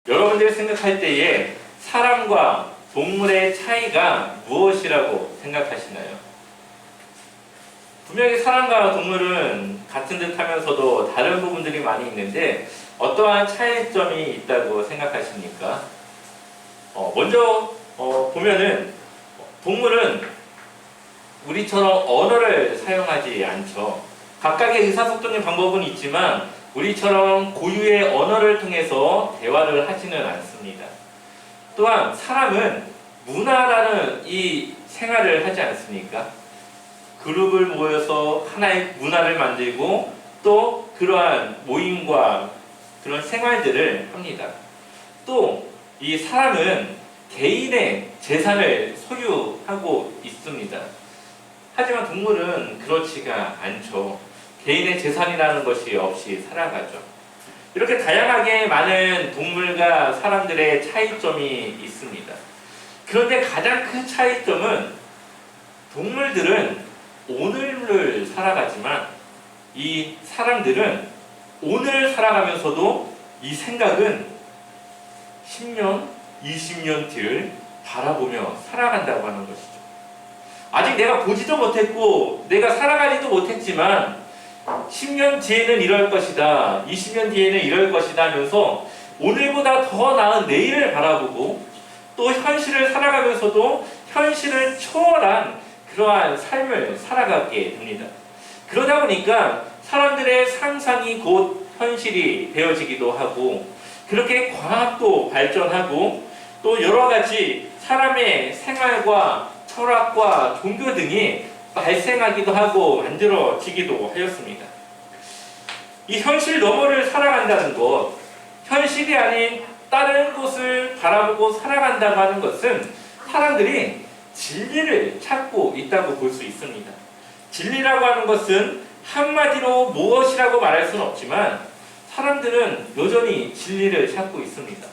여러분들이 생각할 때에 사람과 동물의 차이가 무엇이라고 생각하시나요? 분명히 사람과 동물은 같은 듯 하면서도 다른 부분들이 많이 있는데 어떠한 차이점이 있다고 생각하십니까? 먼저 보면은 동물은 우리처럼 언어를 사용하지 않죠. 각각의 의사소통의 방법은 있지만 우리처럼 고유의 언어를 통해서 대화를 하지는 않습니다. 또한 사람은 문화라는 이 생활을 하지 않습니까? 그룹을 모여서 하나의 문화를 만들고 또 그러한 모임과 그런 생활들을 합니다. 또 이 사람은 개인의 재산을 소유하고 있습니다. 하지만 동물은 그렇지가 않죠. 개인의 재산이라는 것이 없이 살아가죠. 이렇게 다양하게 많은 동물과 사람들의 차이점이 있습니다. 그런데 가장 큰 차이점은 동물들은 오늘을 살아가지만 이 사람들은 오늘 살아가면서도 이 생각은 10년, 20년 뒤를 바라보며 살아간다고 하는 것이죠. 아직 내가 보지도 못했고 내가 살아가지도 못했지만 10년 뒤에는 이럴 것이다, 20년 뒤에는 이럴 것이다 하면서 오늘보다 더 나은 내일을 바라보고 또 현실을 살아가면서도 현실을 초월한 그러한 삶을 살아가게 됩니다. 그러다 보니까 사람들의 상상이 곧 현실이 되어지기도 하고 그렇게 과학도 발전하고 또 여러 가지 사람의 생활과 철학과 종교 등이 발생하기도 하고 만들어지기도 하였습니다. 이 현실 너머를 살아간다는 것, 현실이 아닌 다른 곳을 바라보고 살아간다고 하는 것은 사람들이 진리를 찾고 있다고 볼 수 있습니다. 진리라고 하는 것은 한마디로 무엇이라고 말할 수는 없지만 사람들은 여전히 진리를 찾고 있습니다.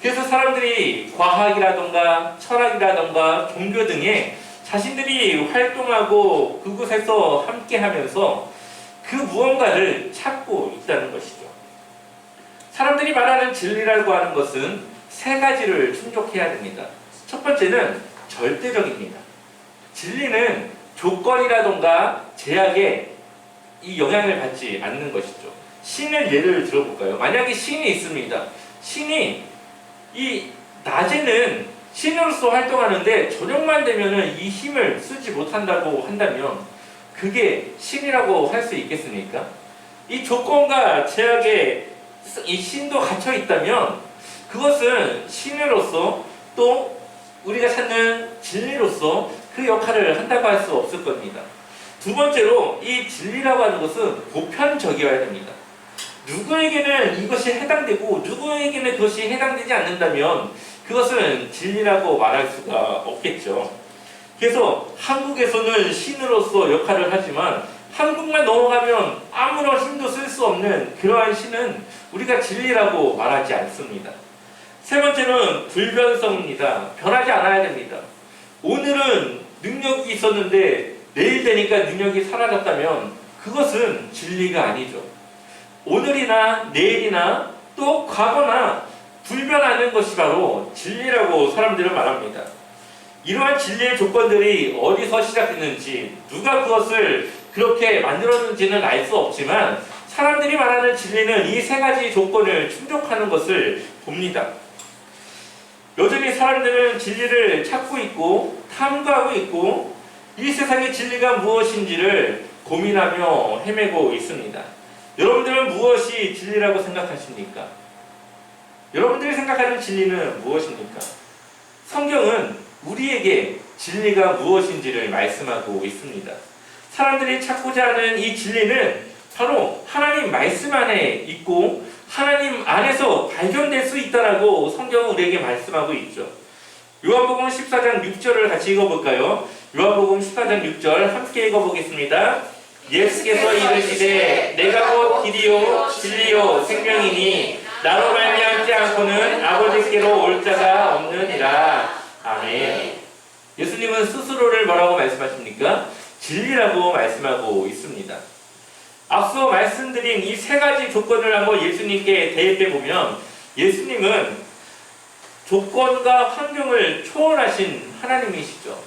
그래서 사람들이 과학이라던가 철학이라던가 종교 등에 자신들이 활동하고 그곳에서 함께하면서 그 무언가를 찾고 있다는 것이죠. 사람들이 말하는 진리라고 하는 것은 세 가지를 충족해야 됩니다. 첫 번째는 절대적입니다. 진리는 조건이라던가 제약에 이 영향을 받지 않는 것이죠. 신을 예를 들어볼까요? 만약에 신이 있습니다. 신이 이 낮에는 신으로서 활동하는데 저녁만 되면은 이 힘을 쓰지 못한다고 한다면 그게 신이라고 할 수 있겠습니까? 이 조건과 제약에 이 신도 갇혀 있다면 그것은 신으로서 또 우리가 찾는 진리로서 그 역할을 한다고 할 수 없을 겁니다. 두 번째로 이 진리라고 하는 것은 보편적이어야 됩니다. 누구에게는 이것이 해당되고 누구에게는 그것이 해당되지 않는다면 그것은 진리라고 말할 수가 없겠죠. 그래서 한국에서는 신으로서 역할을 하지만 한국만 넘어가면 아무런 힘도 쓸 수 없는 그러한 신은 우리가 진리라고 말하지 않습니다. 세 번째는 불변성입니다. 변하지 않아야 됩니다. 오늘은 능력이 있었는데 내일 되니까 능력이 사라졌다면 그것은 진리가 아니죠. 오늘이나 내일이나 또 과거나 불변하는 것이 바로 진리라고 사람들은 말합니다. 이러한 진리의 조건들이 어디서 시작됐는지 누가 그것을 그렇게 만들었는지는 알 수 없지만 사람들이 말하는 진리는 이 세 가지 조건을 충족하는 것을 봅니다. 여전히 사람들은 진리를 찾고 있고 탐구하고 있고 이 세상의 진리가 무엇인지를 고민하며 헤매고 있습니다. 여러분들은 무엇이 진리라고 생각하십니까? 여러분들이 생각하는 진리는 무엇입니까? 성경은 우리에게 진리가 무엇인지를 말씀하고 있습니다. 사람들이 찾고자 하는 이 진리는 바로 하나님 말씀 안에 있고 하나님 안에서 발견될 수 있다라고 성경은 우리에게 말씀하고 있죠. 요한복음 14장 6절을 같이 읽어볼까요? 요한복음 14장 6절 함께 읽어보겠습니다. 예수께서 이르시되 내가 곧 길이요 진리요 생명이니 나로 말미암지 않고는 아버지께로 올 자가 없느니라. 아멘. 예수님은 스스로를 뭐라고 말씀하십니까? 진리라고 말씀하고 있습니다. 앞서 말씀드린 이 세 가지 조건을 한번 예수님께 대입해 보면 예수님은 조건과 환경을 초월하신 하나님이시죠.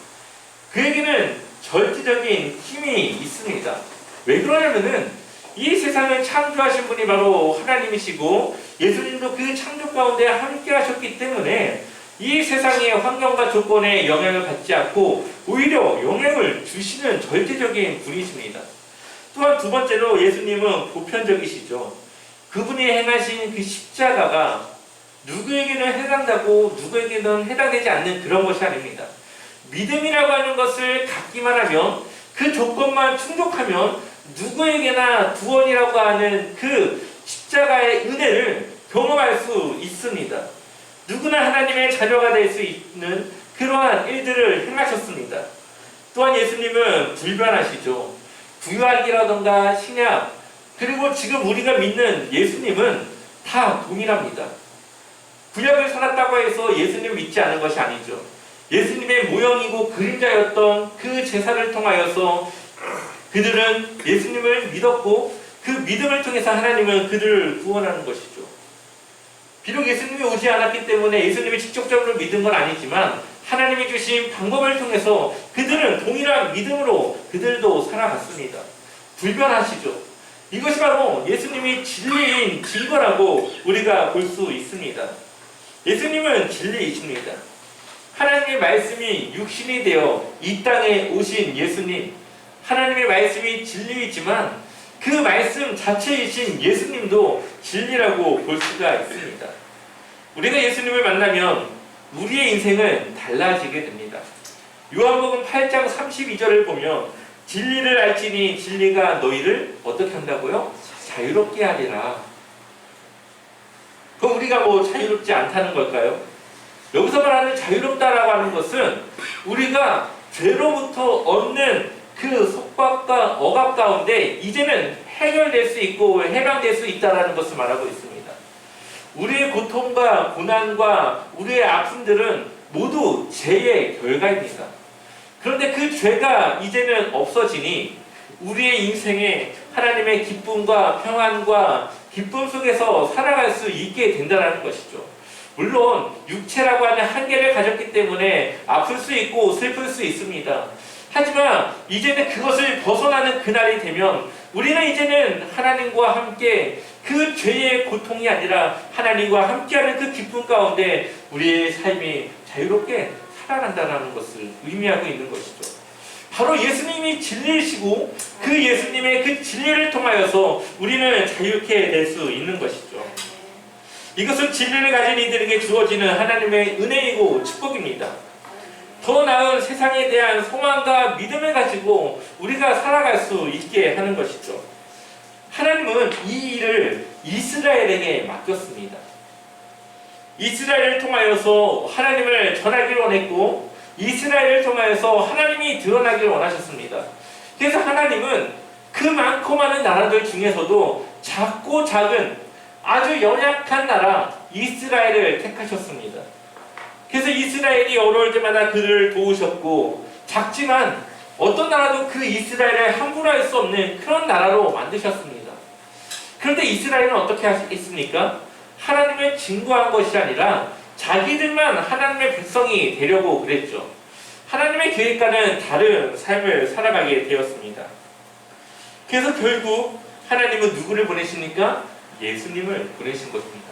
그에게는 절대적인 힘이 있습니다. 왜 그러냐면은 이 세상을 창조하신 분이 바로 하나님이시고 예수님도 그 창조 가운데 함께 하셨기 때문에 이 세상의 환경과 조건에 영향을 받지 않고 오히려 영향을 주시는 절대적인 분이십니다. 또한 두 번째로 예수님은 보편적이시죠. 그분이 행하신 그 십자가가 누구에게는 해당되고 누구에게는 해당되지 않는 그런 것이 아닙니다. 믿음이라고 하는 것을 갖기만 하면 그 조건만 충족하면 누구에게나 구원이라고 하는 그 십자가의 은혜를 경험할 수 있습니다. 누구나 하나님의 자녀가 될 수 있는 그러한 일들을 행하셨습니다. 또한 예수님은 불변하시죠. 구약이라던가 신약 그리고 지금 우리가 믿는 예수님은 다 동일합니다. 구약을 살았다고 해서 예수님을 믿지 않은 것이 아니죠. 예수님의 모형이고 그림자였던 그 제사를 통하여서 그들은 예수님을 믿었고 그 믿음을 통해서 하나님은 그들을 구원하는 것이죠. 비록 예수님이 오지 않았기 때문에 예수님이 직접적으로 믿은 건 아니지만 하나님이 주신 방법을 통해서 그들은 동일한 믿음으로 그들도 살아갔습니다. 불변하시죠. 이것이 바로 예수님이 진리인 증거라고 우리가 볼 수 있습니다. 예수님은 진리이십니다. 하나님의 말씀이 육신이 되어 이 땅에 오신 예수님, 하나님의 말씀이 진리이지만 그 말씀 자체이신 예수님도 진리라고 볼 수가 있습니다. 우리가 예수님을 만나면 우리의 인생은 달라지게 됩니다. 요한복음 8장 32절을 보면 진리를 알지니 진리가 너희를 어떻게 한다고요? 자유롭게 하리라. 그럼 우리가 자유롭지 않다는 걸까요? 여기서 말하는 자유롭다라고 하는 것은 우리가 죄로부터 얻는 그 속박과 억압 가운데 이제는 해결될 수 있고 해방될 수 있다는 것을 말하고 있습니다. 우리의 고통과 고난과 우리의 아픔들은 모두 죄의 결과입니다. 그런데 그 죄가 이제는 없어지니 우리의 인생에 하나님의 기쁨과 평안과 기쁨 속에서 살아갈 수 있게 된다는 것이죠. 물론 육체라고 하는 한계를 가졌기 때문에 아플 수 있고 슬플 수 있습니다. 하지만 이제는 그것을 벗어나는 그날이 되면 우리는 이제는 하나님과 함께 그 죄의 고통이 아니라 하나님과 함께하는 그 기쁨 가운데 우리의 삶이 자유롭게 살아간다는 것을 의미하고 있는 것이죠. 바로 예수님이 진리이시고 그 예수님의 그 진리를 통하여서 우리는 자유롭게 될 수 있는 것이죠. 이것은 진리를 가진 이들에게 주어지는 하나님의 은혜이고 축복입니다. 더 나은 세상에 대한 소망과 믿음을 가지고 우리가 살아갈 수 있게 하는 것이죠. 하나님은 이 일을 이스라엘에게 맡겼습니다. 이스라엘을 통하여서 하나님을 전하기를 원했고 이스라엘을 통하여서 하나님이 드러나기를 원하셨습니다. 그래서 하나님은 그 많고 많은 나라들 중에서도 작고 작은 아주 연약한 나라 이스라엘을 택하셨습니다. 그래서 이스라엘이 어려울 때마다 그들을 도우셨고 작지만 어떤 나라도 그 이스라엘을 함부로 할 수 없는 그런 나라로 만드셨습니다. 그런데 이스라엘은 어떻게 했습니까? 하나님을 증거한 것이 아니라 자기들만 하나님의 백성이 되려고 그랬죠. 하나님의 계획과는 다른 삶을 살아가게 되었습니다. 그래서 결국 하나님은 누구를 보내십니까? 예수님을 보내신 것입니다.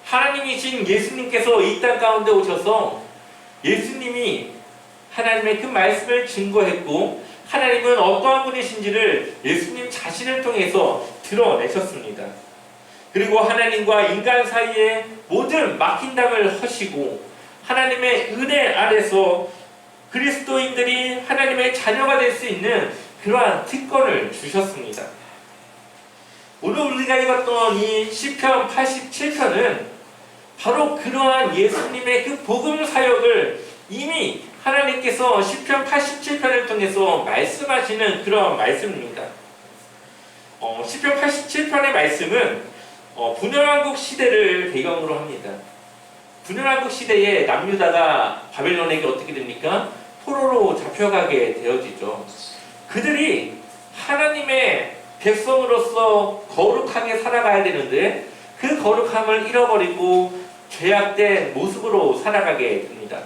하나님이신 예수님께서 이 땅 가운데 오셔서 예수님이 하나님의 그 말씀을 증거했고 하나님은 어떠한 분이신지를 예수님 자신을 통해서 드러내셨습니다. 그리고 하나님과 인간 사이에 모든 막힌담을 허시고 하나님의 은혜 아래서 그리스도인들이 하나님의 자녀가 될 수 있는 그러한 특권을 주셨습니다. 오늘 우리가 읽었던 이 시편 87편은 바로 그러한 예수님의 그 복음 사역을 이미 하나님께서 시편 87편을 통해서 말씀하시는 그런 말씀입니다. 시편 87편의 말씀은 분열왕국 시대를 배경으로 합니다. 분열왕국 시대에 남유다가 바벨론에게 어떻게 됩니까? 포로로 잡혀가게 되어지죠. 그들이 하나님의 백성으로서 거룩하게 살아가야 되는데 그 거룩함을 잃어버리고 죄악된 모습으로 살아가게 됩니다.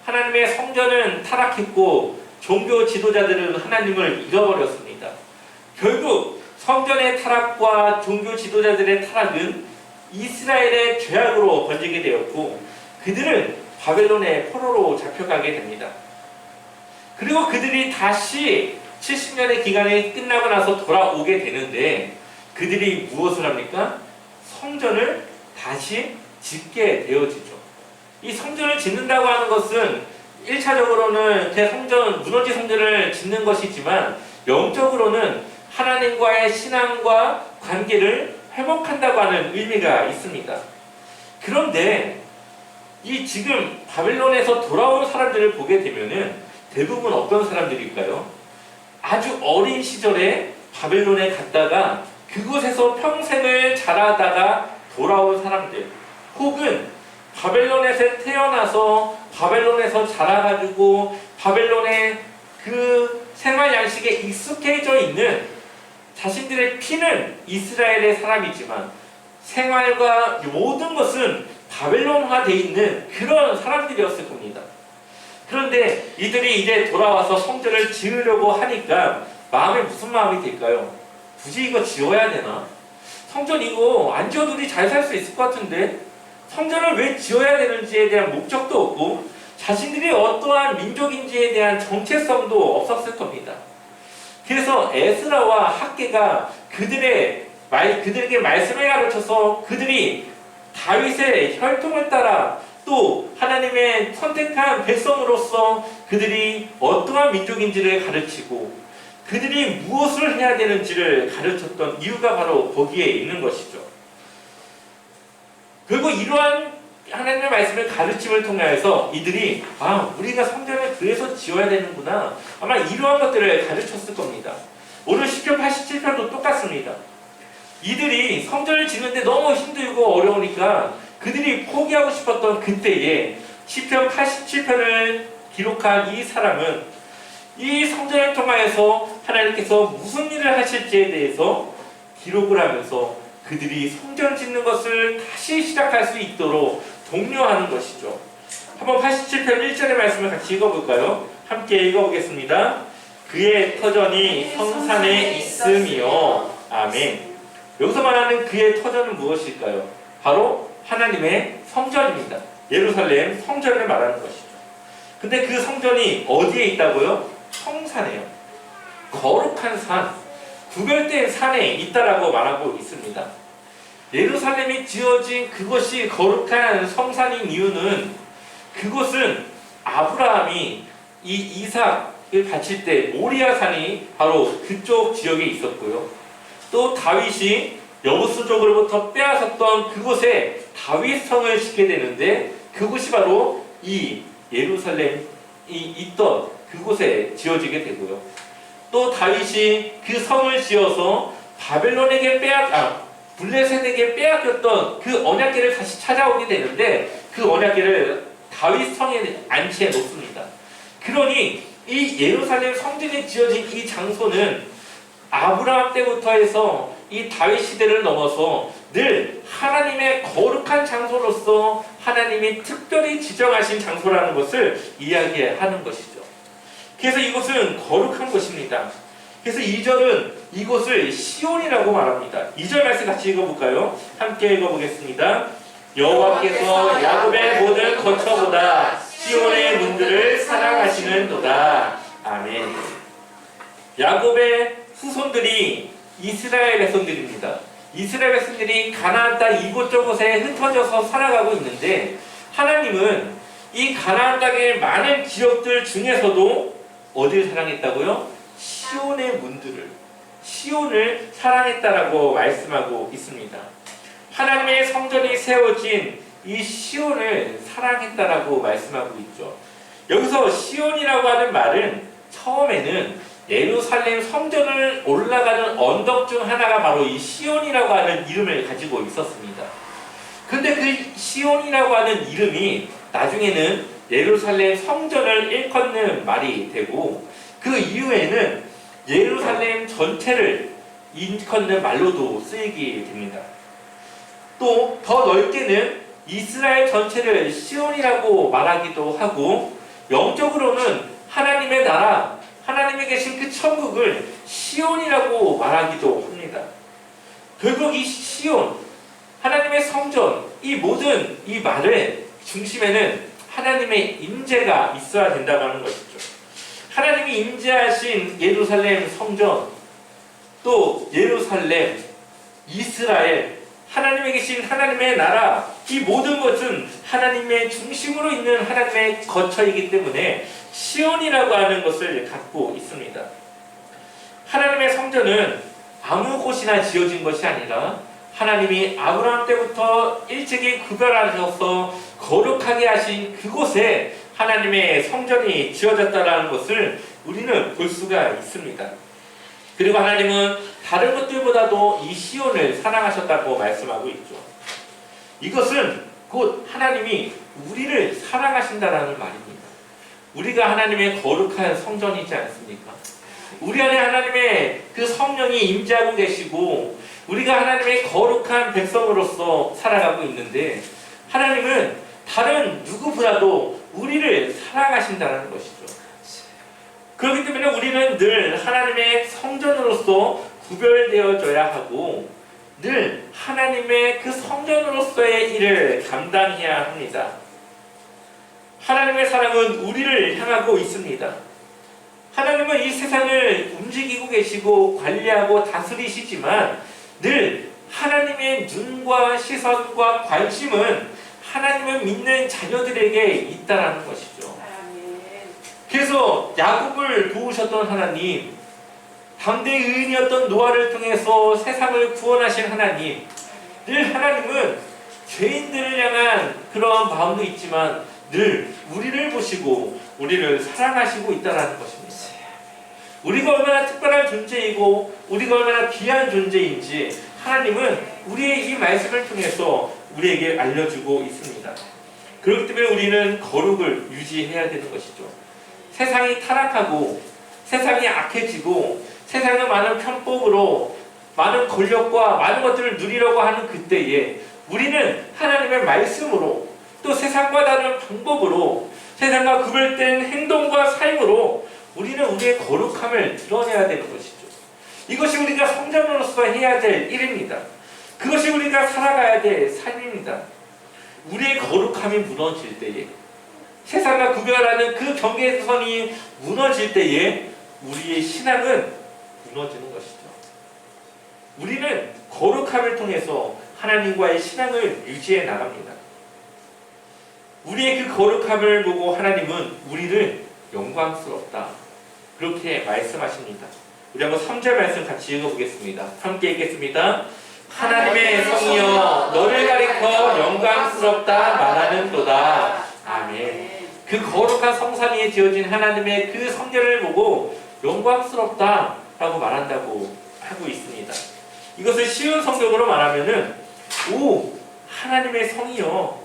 하나님의 성전은 타락했고 종교 지도자들은 하나님을 잃어버렸습니다. 결국 성전의 타락과 종교 지도자들의 타락은 이스라엘의 죄악으로 번지게 되었고 그들은 바벨론의 포로로 잡혀가게 됩니다. 그리고 그들이 다시 70년의 기간이 끝나고 나서 돌아오게 되는데 그들이 무엇을 합니까? 성전을 다시 짓게 되어지죠. 이 성전을 짓는다고 하는 것은 1차적으로는 무너진 성전을 짓는 것이지만 영적으로는 하나님과의 신앙과 관계를 회복한다고 하는 의미가 있습니다. 그런데 이 지금 바벨론에서 돌아온 사람들을 보게 되면은 대부분 어떤 사람들일까요? 아주 어린 시절에 바벨론에 갔다가 그곳에서 평생을 자라다가 돌아온 사람들, 혹은 바벨론에서 태어나서 바벨론에서 자라가지고 바벨론의 그 생활 양식에 익숙해져 있는, 자신들의 피는 이스라엘의 사람이지만 생활과 모든 것은 바벨론화되어 있는 그런 사람들이었을 겁니다. 그런데 이들이 이제 돌아와서 성전을 지으려고 하니까 마음에 무슨 마음이 들까요? 굳이 이거 지어야 되나? 성전 이거 안 지어도 우리 잘 살 수 있을 것 같은데 성전을 왜 지어야 되는지에 대한 목적도 없고 자신들이 어떠한 민족인지에 대한 정체성도 없었을 겁니다. 그래서 에스라와 학개가 그들에게 말씀을 가르쳐서 그들이 다윗의 혈통을 따라 또 하나님의 선택한 백성으로서 그들이 어떠한 민족인지를 가르치고 그들이 무엇을 해야 되는지를 가르쳤던 이유가 바로 거기에 있는 것이죠. 그리고 이러한 하나님의 말씀을 가르침을 통해서 이들이 우리가 성전을 그래서 지어야 되는구나, 아마 이러한 것들을 가르쳤을 겁니다. 오늘 시편 87편도 똑같습니다. 이들이 성전을 짓는데 너무 힘들고 어려우니까 그들이 포기하고 싶었던 그때에 시편 87편을 기록한 이 사람은 이 성전을 통하여서 하나님께서 무슨 일을 하실지에 대해서 기록을 하면서 그들이 성전 짓는 것을 다시 시작할 수 있도록 독려하는 것이죠. 한번 87편 1절의 말씀을 같이 읽어볼까요? 함께 읽어보겠습니다. 그의 터전이 성산에 있음이요. 아멘. 여기서 말하는 그의 터전은 무엇일까요? 바로 하나님의 성전입니다. 예루살렘 성전을 말하는 것이죠. 근데 그 성전이 어디에 있다고요? 성산에요. 거룩한 산, 구별된 산에 있다라고 말하고 있습니다. 예루살렘이 지어진 그것이 거룩한 성산인 이유는 그곳은 아브라함이 이 이삭을 바칠 때 모리아산이 바로 그쪽 지역에 있었고요. 또 다윗이 여부수족으로부터 빼앗았던 그곳에 다윗성을 짓게 되는데 그곳이 바로 이 예루살렘이 있던 그곳에 지어지게 되고요. 또 다윗이 그 성을 지어서 바벨론에게 블레셋에게 빼앗겼던 그 언약궤를 다시 찾아오게 되는데 그 언약궤를 다윗 성에 안치해 놓습니다. 그러니 이 예루살렘 성전이 지어진 이 장소는 아브라함 때부터 해서 이 다윗 시대를 넘어서 늘 하나님의 거룩한 장소로서 하나님이 특별히 지정하신 장소라는 것을 이야기하는 것이죠. 그래서 이곳은 거룩한 곳입니다. 그래서 2절은 이곳을 시온이라고 말합니다. 2절 말씀 같이 읽어볼까요? 함께 읽어보겠습니다. 여호와께서 야곱의 모든 거처보다 시온의 문들을 사랑하시는도다. 아멘. 야곱의 후손들이 이스라엘 백성들입니다. 이스라엘 백성들이 가나안 땅 이곳저곳에 흩어져서 살아가고 있는데 하나님은 이 가나안 땅의 많은 지역들 중에서도 어디를 사랑했다고요? 시온의 문들을, 시온을 사랑했다라고 말씀하고 있습니다. 하나님의 성전이 세워진 이 시온을 사랑했다라고 말씀하고 있죠. 여기서 시온이라고 하는 말은 처음에는 예루살렘 성전을 올라가는 언덕 중 하나가 바로 이 시온이라고 하는 이름을 가지고 있었습니다. 근데 그 시온이라고 하는 이름이 나중에는 예루살렘 성전을 일컫는 말이 되고 그 이후에는 예루살렘 전체를 일컫는 말로도 쓰이게 됩니다. 또 더 넓게는 이스라엘 전체를 시온이라고 말하기도 하고, 영적으로는 하나님의 나라, 하나님이 계신 그 천국을 시온이라고 말하기도 합니다. 결국 이 시온, 하나님의 성전, 이 모든 이 말의 중심에는 하나님의 임재가 있어야 된다고 하는 것이죠. 하나님이 임재하신 예루살렘 성전, 또 예루살렘, 이스라엘, 하나님이 계신 하나님의 나라, 이 모든 것은 하나님의 중심으로 있는 하나님의 거처이기 때문에 시온이라고 하는 것을 갖고 있습니다. 하나님의 성전은 아무 곳이나 지어진 것이 아니라 하나님이 아브라함 때부터 일찍이 구별하셔서 거룩하게 하신 그곳에 하나님의 성전이 지어졌다는 것을 우리는 볼 수가 있습니다. 그리고 하나님은 다른 것들보다도 이 시온을 사랑하셨다고 말씀하고 있죠. 이것은 곧 하나님이 우리를 사랑하신다라는 말입니다. 우리가 하나님의 거룩한 성전이지 않습니까? 우리 안에 하나님의 그 성령이 임재하고 계시고 우리가 하나님의 거룩한 백성으로서 살아가고 있는데, 하나님은 다른 누구보다도 우리를 사랑하신다는 것이죠. 그렇기 때문에 우리는 늘 하나님의 성전으로서 구별되어져야 하고 늘 하나님의 그 성전으로서의 일을 감당해야 합니다. 하나님의 사랑은 우리를 향하고 있습니다. 하나님은 이 세상을 움직이고 계시고 관리하고 다스리시지만 늘 하나님의 눈과 시선과 관심은 하나님을 믿는 자녀들에게 있다라는 것이죠. 그래서 야곱을 도우셨던 하나님, 당대 의인이었던 노아를 통해서 세상을 구원하신 하나님, 늘 하나님은 죄인들을 향한 그런 마음도 있지만 늘 우리를 보시고 우리를 사랑하시고 있다는 것입니다. 우리가 얼마나 특별한 존재이고 우리가 얼마나 귀한 존재인지 하나님은 우리의 이 말씀을 통해서 우리에게 알려주고 있습니다. 그렇기 때문에 우리는 거룩을 유지해야 되는 것이죠. 세상이 타락하고 세상이 악해지고 세상의 많은 편법으로 많은 권력과 많은 것들을 누리려고 하는 그때에 우리는 하나님의 말씀으로 또 세상과 다른 방법으로 세상과 구별된 행동과 삶으로 우리는 우리의 거룩함을 드러내야 되는 것이죠. 이것이 우리가 성전으로서 해야 될 일입니다. 그것이 우리가 살아가야 될 삶입니다. 우리의 거룩함이 무너질 때에, 세상과 구별하는 그 경계선이 무너질 때에 우리의 신앙은 무너지는 것이죠. 우리는 거룩함을 통해서 하나님과의 신앙을 유지해 나갑니다. 우리의 그 거룩함을 보고 하나님은 우리를 영광스럽다, 그렇게 말씀하십니다. 우리 한번 3절 말씀 같이 읽어보겠습니다. 함께 읽겠습니다. 하나님의 성이여 너를 가리켜 영광스럽다 말하는도다. 아멘. 그 거룩한 성산 위에 지어진 하나님의 그 성전을 보고 영광스럽다 라고 말한다고 하고 있습니다. 이것을 쉬운 성경으로 말하면은, 오 하나님의 성이여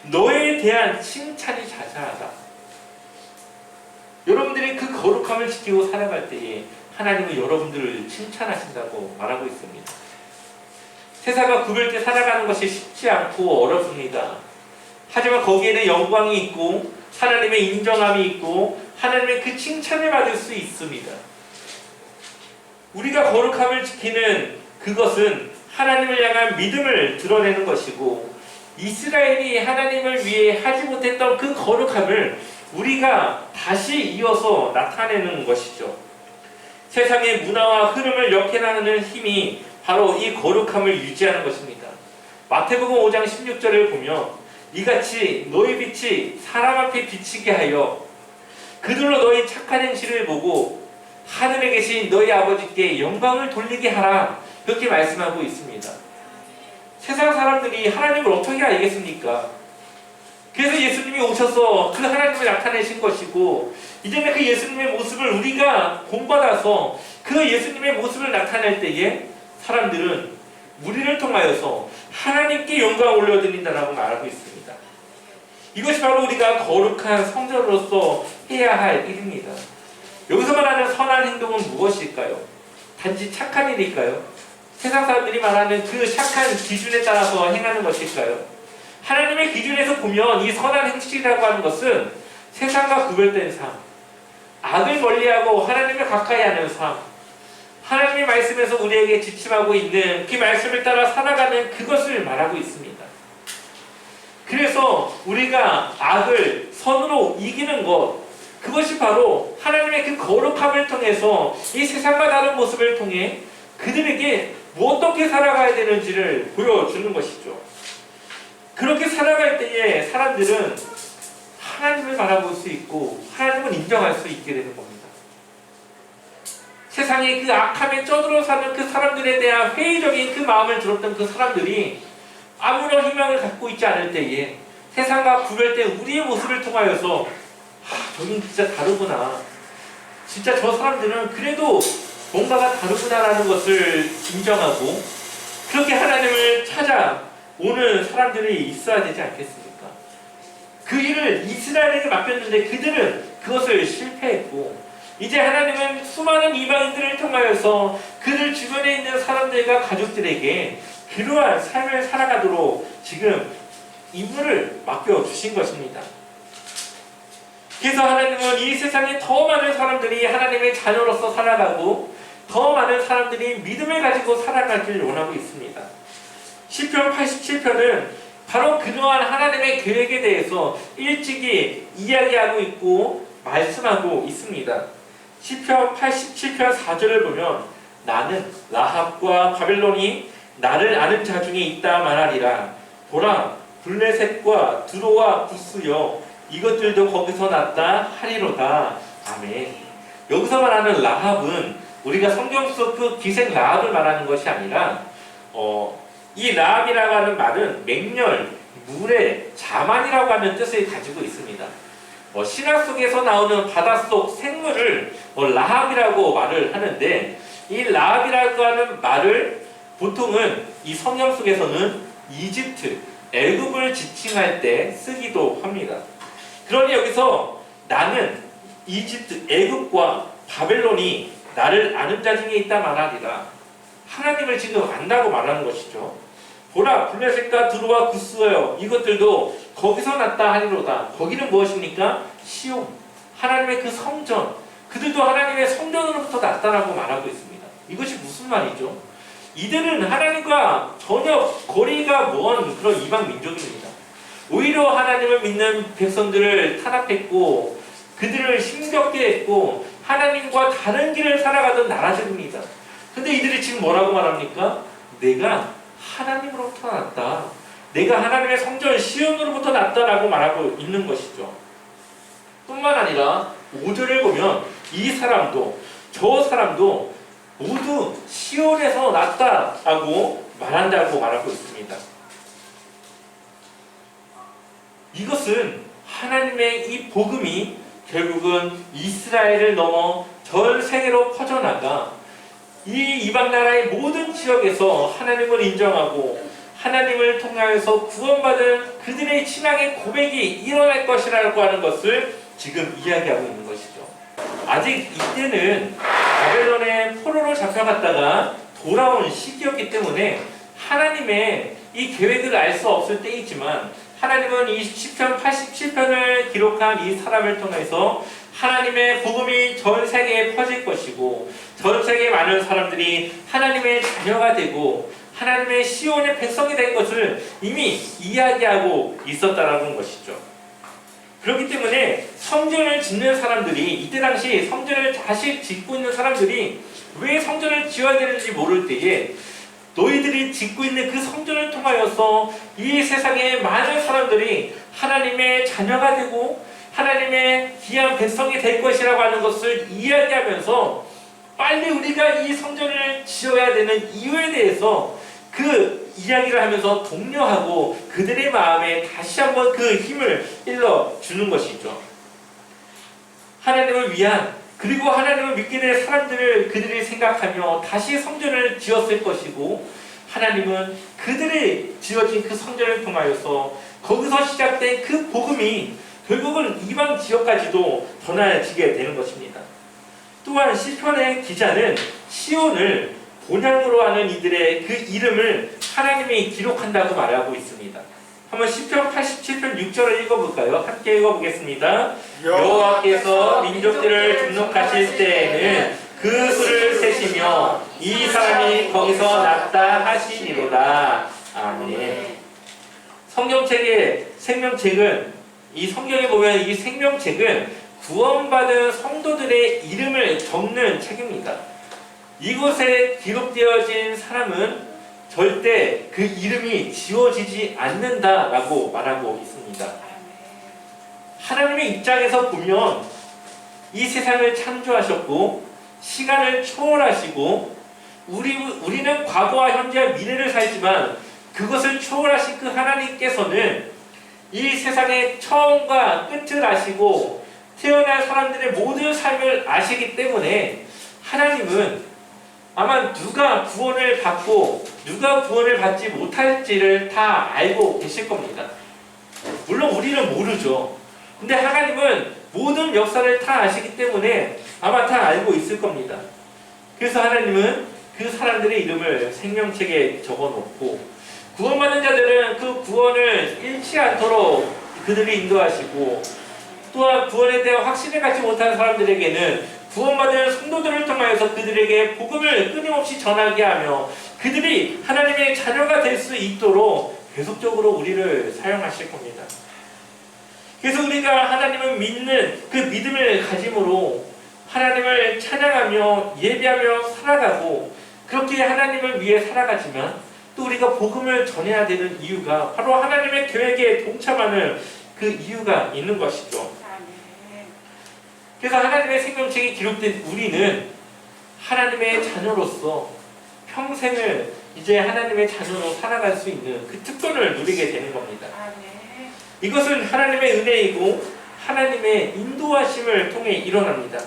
너에 대한 칭찬이 자자하다. 여러분들이 그 거룩함을 지키고 살아갈 때에 하나님은 여러분들을 칭찬하신다고 말하고 있습니다. 세상과 구별돼 살아가는 것이 쉽지 않고 어렵습니다. 하지만 거기에는 영광이 있고 하나님의 인정함이 있고 하나님의 그 칭찬을 받을 수 있습니다. 우리가 거룩함을 지키는 그것은 하나님을 향한 믿음을 드러내는 것이고, 이스라엘이 하나님을 위해 하지 못했던 그 거룩함을 우리가 다시 이어서 나타내는 것이죠. 세상의 문화와 흐름을 역행하는 힘이 바로 이 거룩함을 유지하는 것입니다. 마태복음 5장 16절을 보면 이같이 너희 빛이 사람 앞에 비치게 하여 그들로 너희 착한 행실을 보고 하늘에 계신 너희 아버지께 영광을 돌리게 하라, 그렇게 말씀하고 있습니다. 세상 사람들이 하나님을 어떻게 알겠습니까? 그래서 예수님이 오셔서 그 하나님을 나타내신 것이고, 이제는 그 예수님의 모습을 우리가 본받아서 그 예수님의 모습을 나타낼 때에 사람들은 우리를 통하여서 하나님께 영광을 올려드린다라고 말하고 있습니다. 이것이 바로 우리가 거룩한 성전으로서 해야 할 일입니다. 여기서 말하는 선한 행동은 무엇일까요? 단지 착한 일일까요? 세상 사람들이 말하는 그 착한 기준에 따라서 행하는 것일까요? 하나님의 기준에서 보면 이 선한 행실이라고 하는 것은 세상과 구별된 삶, 악을 멀리하고 하나님을 가까이 하는 삶, 하나님의 말씀에서 우리에게 지침하고 있는 그 말씀을 따라 살아가는 그것을 말하고 있습니다. 그래서 우리가 악을 선으로 이기는 것, 그것이 바로 하나님의 그 거룩함을 통해서 이 세상과 다른 모습을 통해 그들에게 어떻게 살아가야 되는지를 보여주는 것이죠. 그렇게 살아갈 때에 사람들은 하나님을 바라볼 수 있고 하나님을 인정할 수 있게 되는 겁니다. 세상의 그 악함에 쩌들어 사는 그 사람들에 대한 회의적인 그 마음을 들었던 그 사람들이 아무런 희망을 갖고 있지 않을 때에 세상과 구별된 우리의 모습을 통하여서 저긴 진짜 다르구나, 진짜 저 사람들은 그래도 뭔가가 다르구나라는 것을 인정하고 그렇게 하나님을 찾아오는 사람들이 있어야 되지 않겠습니까? 그 일을 이스라엘에게 맡겼는데 그들은 그것을 실패했고, 이제 하나님은 수많은 이방인들을 통하여서 그들 주변에 있는 사람들과 가족들에게 그러한 삶을 살아가도록 지금 임무를 맡겨주신 것입니다. 그래서 하나님은 이 세상에 더 많은 사람들이 하나님의 자녀로서 살아가고 더 많은 사람들이 믿음을 가지고 살아가길 원하고 있습니다. 시편 87편은 바로 그러한 하나님의 계획에 대해서 일찍이 이야기하고 있고 말씀하고 있습니다. 시편 87편 4절을 보면 나는 라합과 바벨론이 나를 아는 자 중에 있다 말하리라. 보라, 블레셋과 두로와 구스여 이것들도 거기서 났다 하리로다. 아멘. 여기서 말하는 라합은 우리가 성경 속 그 기생 라합을 말하는 것이 아니라 이 라합이라고 하는 말은 맹렬, 물의 자만이라고 하는 뜻을 가지고 있습니다. 신학 속에서 나오는 바닷속 생물을 라합이라고 말을 하는데, 이 라합이라고 하는 말을 보통은 이 성경 속에서는 이집트, 애굽을 지칭할 때 쓰기도 합니다. 그러니 여기서 나는 이집트, 애굽과 바벨론이 나를 아는 자 중에 있다 말하리라. 하나님을 지금 안다고 말하는 것이죠. 보라, 블레셋과 두로와 구스여 이것들도 거기서 났다 하리로다. 거기는 무엇입니까? 시온, 하나님의 그 성전, 그들도 하나님의 성전으로부터 났다라고 말하고 있습니다. 이것이 무슨 말이죠? 이들은 하나님과 전혀 거리가 먼 그런 이방 민족입니다. 오히려 하나님을 믿는 백성들을 탄압했고 그들을 힘겹게 했고 하나님과 다른 길을 살아가던 나라들입니다. 근데 이들이 지금 뭐라고 말합니까? 내가 하나님으로부터 났다, 내가 하나님의 성전 시온으로부터 났다라고 말하고 있는 것이죠. 뿐만 아니라 5절을 보면 이 사람도 저 사람도 모두 시온에서 났다라고 말한다고 말하고 있습니다. 이것은 하나님의 이 복음이 결국은 이스라엘을 넘어 전 세계로 퍼져나가 이 이방 나라의 모든 지역에서 하나님을 인정하고 하나님을 통하여서 구원받은 그들의 신앙의 고백이 일어날 것이라고 하는 것을 지금 이야기하고 있는 것이죠. 아직 이때는 바벨론의 포로로 잡혀갔다가 돌아온 시기였기 때문에 하나님의 이 계획을 알 수 없을 때이지만, 하나님은 이 시편 87편을 기록한 이 사람을 통해서 하나님의 복음이 전 세계에 퍼질 것이고 전 세계의 많은 사람들이 하나님의 자녀가 되고 하나님의 시온의 백성이 된 것을 이미 이야기하고 있었다라는 것이죠. 그렇기 때문에 성전을 짓는 사람들이, 이때 당시 성전을 다시 짓고 있는 사람들이 왜 성전을 지어야 되는지 모를 때에 너희들이 짓고 있는 그 성전을 통하여서 이 세상의 많은 사람들이 하나님의 자녀가 되고 하나님의 귀한 백성이 될 것이라고 하는 것을 이야기하면서 빨리 우리가 이 성전을 지어야 되는 이유에 대해서 그 이야기를 하면서 독려하고 그들의 마음에 다시 한번 그 힘을 일러주는 것이죠. 하나님을 위한, 그리고 하나님을 믿게 될 사람들을 그들이 생각하며 다시 성전을 지었을 것이고, 하나님은 그들이 지어진 그 성전을 통하여서 거기서 시작된 그 복음이 결국은 이방 지역까지도 전해지게 되는 것입니다. 또한 시편의 기자는 시온을 본향으로 하는 이들의 그 이름을 하나님이 기록한다고 말하고 있습니다. 한번 시편 87편 6절을 읽어볼까요? 함께 읽어보겠습니다. 여호와께서 민족들을 등록하실 때에는 그 수를 세시며 이 사람이 거기서 났다 하시니로다. 아멘. 성경책의 생명책은, 이 성경에 보면 이 생명책은 구원받은 성도들의 이름을 적는 책입니다. 이곳에 기록되어진 사람은 절대 그 이름이 지워지지 않는다라고 말하고 있습니다. 하나님의 입장에서 보면 이 세상을 창조하셨고 시간을 초월하시고 우리는 과거와 현재와 미래를 살지만 그것을 초월하신 그 하나님께서는 이 세상의 처음과 끝을 아시고 태어난 사람들의 모든 삶을 아시기 때문에 하나님은 아마 누가 구원을 받고 누가 구원을 받지 못할지를 다 알고 계실 겁니다. 물론 우리는 모르죠. 근데 하나님은 모든 역사를 다 아시기 때문에 아마 다 알고 있을 겁니다. 그래서 하나님은 그 사람들의 이름을 생명책에 적어놓고 구원받는 자들은 그 구원을 잃지 않도록 그들이 인도하시고, 또한 구원에 대한 확신을 갖지 못한 사람들에게는 구원받은 성도들을 통하여서 그들에게 복음을 끊임없이 전하게 하며 그들이 하나님의 자녀가 될 수 있도록 계속적으로 우리를 사용하실 겁니다. 그래서 우리가 하나님을 믿는 그 믿음을 가짐으로 하나님을 찬양하며 예배하며 살아가고, 그렇게 하나님을 위해 살아가지만 또 우리가 복음을 전해야 되는 이유가 바로 하나님의 계획에 동참하는 그 이유가 있는 것이죠. 그래서 하나님의 생명책에 기록된 우리는 하나님의 자녀로서 평생을 이제 하나님의 자녀로 살아갈 수 있는 그 특권을 누리게 되는 겁니다. 이것은 하나님의 은혜이고 하나님의 인도하심을 통해 일어납니다.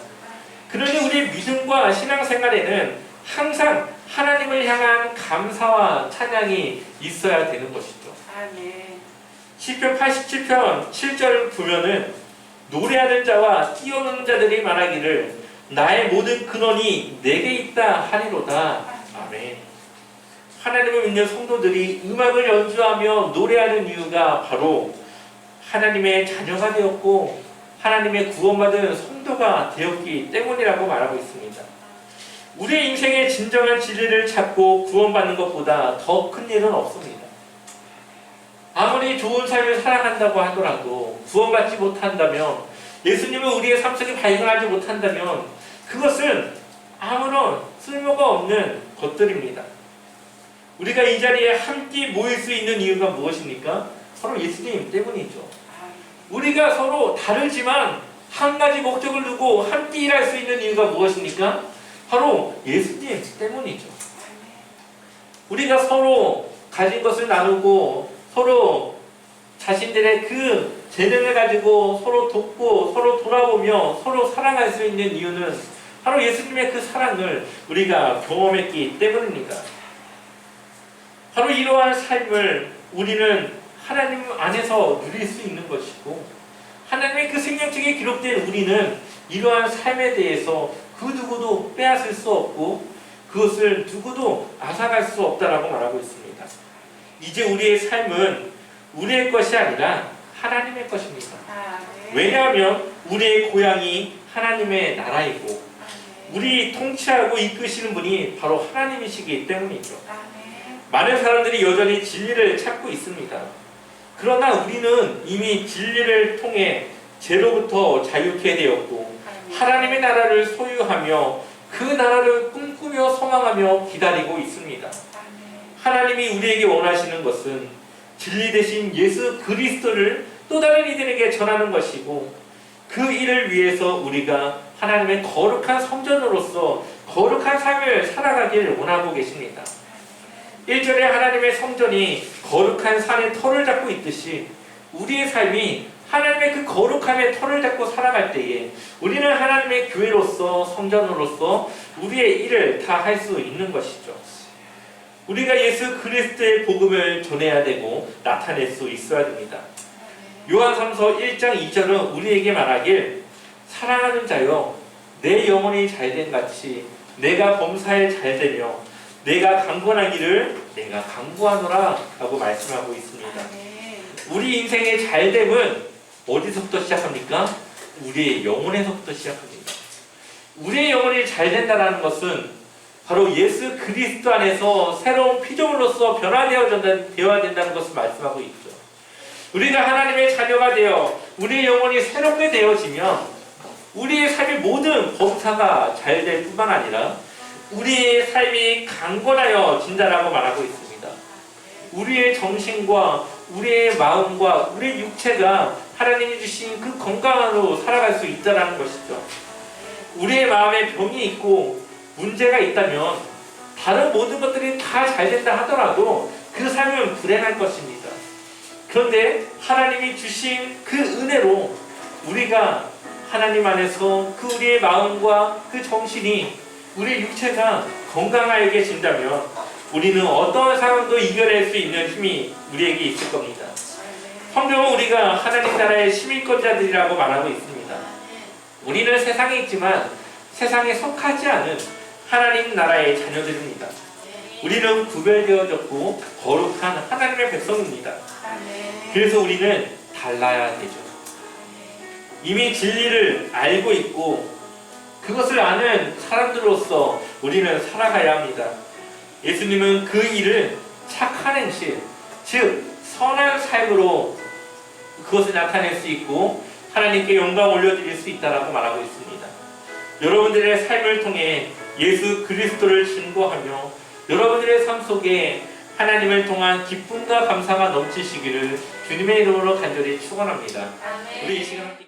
그러니 우리의 믿음과 신앙생활에는 항상 하나님을 향한 감사와 찬양이 있어야 되는 것이죠. 시편 87편 7절 보면은 노래하는 자와 뛰어노는 자들이 말하기를 나의 모든 근원이 내게 있다 하리로다. 아멘. 하나님을 믿는 성도들이 음악을 연주하며 노래하는 이유가 바로 하나님의 자녀가 되었고 하나님의 구원받은 성도가 되었기 때문이라고 말하고 있습니다. 우리의 인생의 진정한 진리를 찾고 구원받는 것보다 더 큰 일은 없습니다. 아무리 좋은 삶을 살아간다고 하더라도 구원받지 못한다면, 예수님을 우리의 삶 속에 발견하지 못한다면 그것은 아무런 쓸모가 없는 것들입니다. 우리가 이 자리에 함께 모일 수 있는 이유가 무엇입니까? 바로 예수님 때문이죠. 우리가 서로 다르지만 한 가지 목적을 두고 함께 일할 수 있는 이유가 무엇입니까? 바로 예수님 때문이죠. 우리가 서로 가진 것을 나누고 서로 자신들의 그 재능을 가지고 서로 돕고 서로 돌아보며 서로 사랑할 수 있는 이유는 바로 예수님의 그 사랑을 우리가 경험했기 때문입니다. 바로 이러한 삶을 우리는 하나님 안에서 누릴 수 있는 것이고, 하나님의 그 생명책에 기록된 우리는 이러한 삶에 대해서 그 누구도 빼앗을 수 없고 그것을 누구도 앗아갈 수 없다라고 말하고 있습니다. 이제 우리의 삶은 우리의 것이 아니라 하나님의 것입니다. 왜냐하면 우리의 고향이 하나님의 나라이고 우리 통치하고 이끄시는 분이 바로 하나님이시기 때문이죠. 많은 사람들이 여전히 진리를 찾고 있습니다. 그러나 우리는 이미 진리를 통해 죄로부터 자유케 되었고 하나님의 나라를 소유하며 그 나라를 꿈꾸며 소망하며 기다리고 있습니다. 하나님이 우리에게 원하시는 것은 진리 대신 예수 그리스도를 또 다른 이들에게 전하는 것이고, 그 일을 위해서 우리가 하나님의 거룩한 성전으로서 거룩한 삶을 살아가길 원하고 계십니다. 1절에 하나님의 성전이 거룩한 산의 터를 잡고 있듯이 우리의 삶이 하나님의 그 거룩함의 터를 잡고 살아갈 때에 우리는 하나님의 교회로서 성전으로서 우리의 일을 다 할 수 있는 것이죠. 우리가 예수 그리스도의 복음을 전해야 되고 나타낼 수 있어야 됩니다. 요한삼서 1장 2절은 우리에게 말하길 사랑하는 자여 내 영혼이 잘된 같이 내가 범사에 잘되며 내가 강권하기를 내가 강구하노라 라고 말씀하고 있습니다. 우리 인생의 잘됨은 어디서부터 시작합니까? 우리의 영혼에서부터 시작합니다. 우리의 영혼이 잘 된다는 것은 바로 예수 그리스도 안에서 새로운 피조물로서 변화되어야 된다는 것을 말씀하고 있죠. 우리가 하나님의 자녀가 되어 우리의 영혼이 새롭게 되어지면 우리의 삶의 모든 범사가 잘 될 뿐만 아니라 우리의 삶이 강건하여 진다라고 말하고 있습니다. 우리의 정신과 우리의 마음과 우리의 육체가 하나님이 주신 그 건강으로 살아갈 수 있다는 것이죠. 우리의 마음에 병이 있고 문제가 있다면 다른 모든 것들이 다 잘 된다 하더라도 그 삶은 불행할 것입니다. 그런데 하나님이 주신 그 은혜로 우리가 하나님 안에서 그 우리의 마음과 그 정신이 우리의 육체가 건강하게 진다면 우리는 어떤 상황도 이겨낼 수 있는 힘이 우리에게 있을 겁니다. 성경은 우리가 하나님 나라의 시민권자들이라고 말하고 있습니다. 우리는 세상에 있지만 세상에 속하지 않은 하나님 나라의 자녀들입니다. 우리는 구별되어졌고 거룩한 하나님의 백성입니다. 그래서 우리는 달라야 되죠. 이미 진리를 알고 있고 그것을 아는 사람들로서 우리는 살아가야 합니다. 예수님은 그 일을 착한 행실, 즉 선한 삶으로 그것을 나타낼 수 있고 하나님께 영광 올려드릴 수 있다라고 말하고 있습니다. 여러분들의 삶을 통해 예수 그리스도를 증거하며 여러분들의 삶 속에 하나님을 통한 기쁨과 감사가 넘치시기를 주님의 이름으로 간절히 축원합니다. 우리 이 시간